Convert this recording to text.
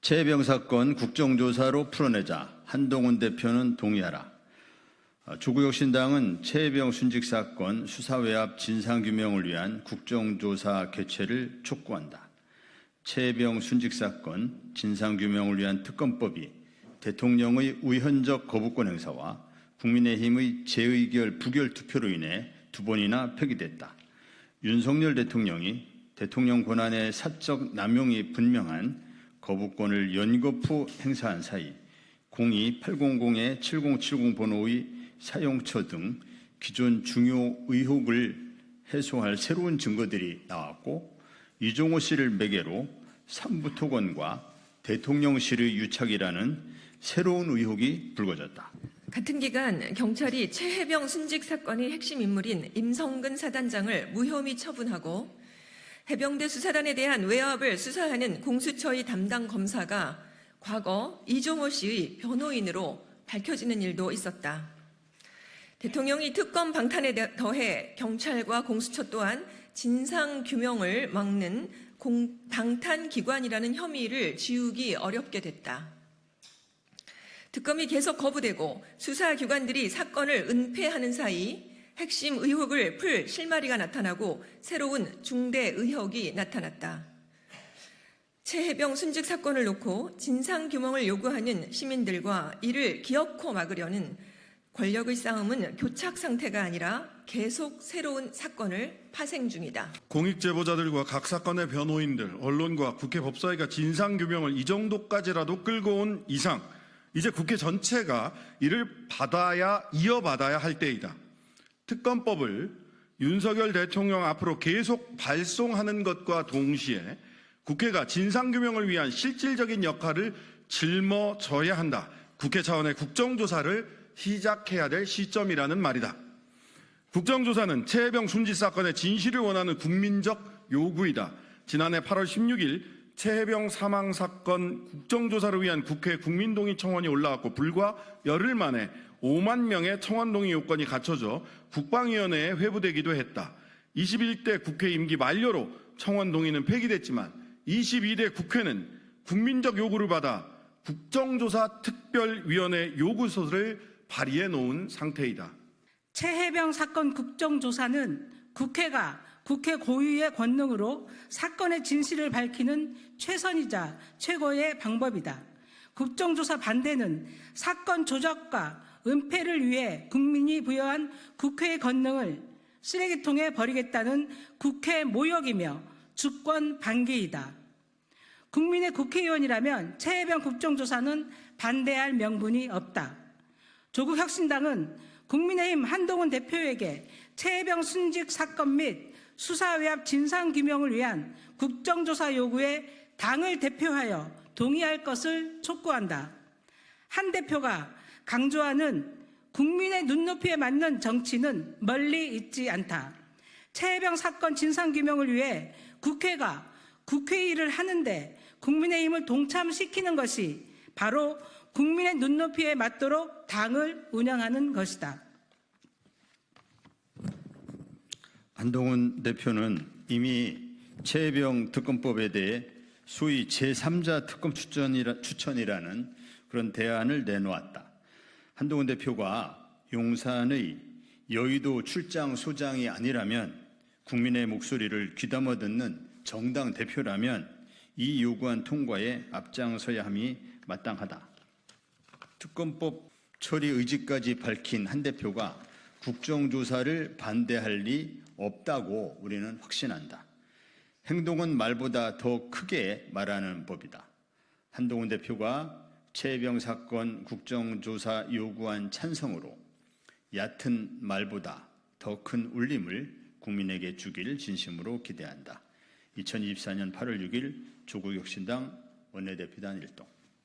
최혜병 사건 국정조사로 풀어내자 한동훈 대표는 동의하라. 조국혁신당은 최혜병 순직 사건 수사 외압 진상규명을 위한 국정조사 개최를 촉구한다. 최혜병 순직 사건 진상규명을 위한 특검법이 대통령의 우현적 거부권 행사와 국민의힘의 재의결 부결 투표로 인해 2번이나 폐기됐다. 윤석열 대통령이 대통령 권한의 사적 남용이 분명한 거부권을 연거푸 행사한 사이 02-800-7070 번호의 사용처 등 기존 중요 의혹을 해소할 새로운 증거들이 나왔고 이종호 씨를 매개로 삼부토건과 대통령실의 유착이라는 새로운 의혹이 불거졌다. 같은 기간 경찰이 최혜병 순직 사건의 핵심 인물인 임성근 사단장을 무혐의 처분하고 해병대 수사단에 대한 외압을 수사하는 공수처의 담당 검사가 과거 이종호 씨의 변호인으로 밝혀지는 일도 있었다. 대통령이 특검 방탄에 더해 경찰과 공수처 또한 진상규명을 막는 방탄기관이라는 혐의를 지우기 어렵게 됐다. 특검이 계속 거부되고 수사기관들이 사건을 은폐하는 사이 핵심 의혹을 풀 실마리가 나타나고 새로운 중대 의혹이 나타났다. 최혜병 순직 사건을 놓고 진상규명을 요구하는 시민들과 이를 기어코 막으려는 권력의 싸움은 교착 상태가 아니라 계속 새로운 사건을 파생 중이다. 공익제보자들과 각 사건의 변호인들, 언론과 국회 법사위가 진상규명을 이 정도까지라도 끌고 온 이상 이제 국회 전체가 이를 이어받아야 할 때이다. 특검법을 윤석열 대통령 앞으로 계속 발송하는 것과 동시에 국회가 진상규명을 위한 실질적인 역할을 짊어져야 한다. 국회 차원의 국정조사를 시작해야 될 시점이라는 말이다. 국정조사는 최혜병 순직 사건의 진실을 원하는 국민적 요구이다. 지난해 8월 16일 최혜병 사망 사건 국정조사를 위한 국회 국민동의 청원이 올라왔고 불과 열흘 만에 5만 명의 청원 동의 요건이 갖춰져 국방위원회에 회부되기도 했다. 21대 국회 임기 만료로 청원 동의는 폐기됐지만 22대 국회는 국민적 요구를 받아 국정조사 특별위원회 요구서를 발의해 놓은 상태이다. 최혜병 사건 국정조사는 국회가 국회 고유의 권능으로 사건의 진실을 밝히는 최선이자 최고의 방법이다. 국정조사 반대는 사건 조작과 은폐를 위해 국민이 부여한 국회의 권능을 쓰레기통에 버리겠다는 국회 모욕이며 주권 반기이다. 국민의 국회의원이라면 최혜병 국정조사는 반대할 명분이 없다. 조국혁신당은 국민의힘 한동훈 대표에게 최혜병 순직 사건 및 수사 외압 진상규명을 위한 국정조사 요구에 당을 대표하여 동의할 것을 촉구한다. 한 대표가 강조하는 국민의 눈높이에 맞는 정치는 멀리 있지 않다. 최혜병 사건 진상규명을 위해 국회가 국회 일을 하는데 국민의힘을 동참시키는 것이 바로 국민의 눈높이에 맞도록 당을 운영하는 것이다. 한동훈 대표는 이미 최혜병 특검법에 대해 소위 제3자 특검 추천이라는 그런 대안을 내놓았다. 한동훈 대표가 용산의 여의도 출장 소장이 아니라면 국민의 목소리를 귀담아 듣는 정당 대표라면 이 요구안 통과에 앞장서야 함이 마땅하다. 특검법 처리 의지까지 밝힌 한 대표가 국정조사를 반대할 리 없다고 우리는 확신한다. 행동은 말보다 더 크게 말하는 법이다. 한동훈 대표가 최혜병 사건 국정조사 요구안 찬성으로 얕은 말보다 더 큰 울림을 국민에게 주기를 진심으로 기대한다. 2024년 8월 6일 조국혁신당 원내대표단 일동.